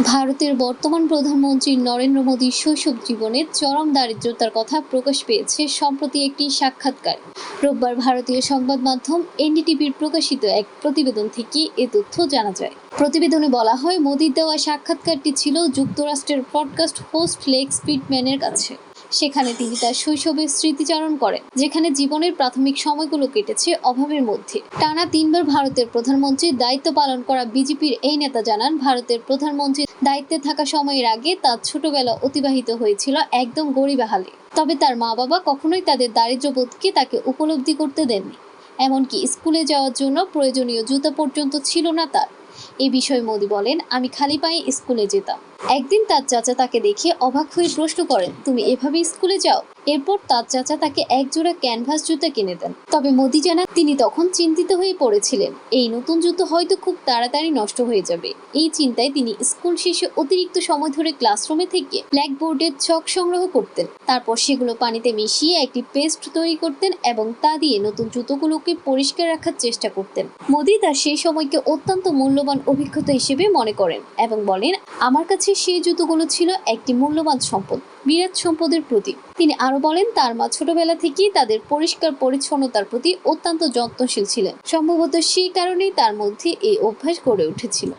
ভারতের বর্তমান প্রধানমন্ত্রী নরেন্দ্র মোদীর শৈশব জীবনের চরম দারিদ্রতার কথা প্রকাশ পেয়েছে সম্প্রতি একটি সাক্ষাৎকার। রোববার ভারতীয় সংবাদ মাধ্যম এনডিটিভির প্রকাশিত এক প্রতিবেদন থেকে এ তথ্য জানা যায়। প্রতিবেদনে বলা হয়, মোদীর দেওয়া সাক্ষাৎকারটি ছিল যুক্তরাষ্ট্রের পডকাস্ট হোস্ট লেক্স ফ্রিডম্যানের কাছে। সেখানে তিনি তার শৈশবের স্মৃতিচারণ করেন, যেখানে জীবনের প্রাথমিক সময়গুলো কেটেছে অভাবের মধ্যে। টানা 3বার ভারতের প্রধানমন্ত্রীর দায়িত্ব পালন করা বিজেপির এই নেতা জানান, ভারতের প্রধানমন্ত্রীর দায়িত্বে থাকা সময়ের আগে তার ছোটবেলা অতিবাহিত হয়েছিল একদম গরিবাহালে। তবে তার মা বাবা কখনোই তাদের দারিদ্র্যবোধকে তাকে উপলব্ধি করতে দেননি। এমনকি স্কুলে যাওয়ার জন্য প্রয়োজনীয় জুতা পর্যন্ত ছিল না তার। এই বিষয়ে মোদি বলেন, আমি খালি পায়ে স্কুলে যেতাম। একদিন তার চাচা তাকে দেখে অবাক হয়ে প্রশ্ন করেন, তুমি এভাবে স্কুলে যাও? এরপর তার চাচা তাকে একজোড়া ক্যানভাস জুতা কিনে দেন। তবে মোদি জানান, তিনি তখন চিন্তিত হয়ে পড়েছিলেন, এই নতুন জুতো হয়তো খুব তাড়াতাড়ি নষ্ট হয়ে যাবে। এই চিন্তায় তিনি স্কুল শেষে অতিরিক্ত সময় ধরে ক্লাসরুমে থেকে ব্ল্যাকবোর্ডের চক সংগ্রহ করতেন। তারপর সেগুলো পানিতে মিশিয়ে একটি পেস্ট তৈরি করতেন এবং তা দিয়ে নতুন জুতোগুলোকে পরিষ্কার রাখার চেষ্টা করতেন। মোদি তার সেই সময়কে অত্যন্ত মূল্যবান অভিজ্ঞতা হিসেবে মনে করেন এবং বলেন, আমার কাছে সেই জুতোগুলো ছিল একটি মূল্যবান সম্পদ, বিরাট সম্পদের প্রতীক। তিনি আরো বলেন, তার মা ছোটবেলা থেকেই তাদের পরিষ্কার পরিচ্ছন্নতার প্রতি অত্যন্ত যত্নশীল ছিলেন। সম্ভবত সেই কারণেই তার মধ্যে এই অভ্যাস গড়ে উঠেছিল।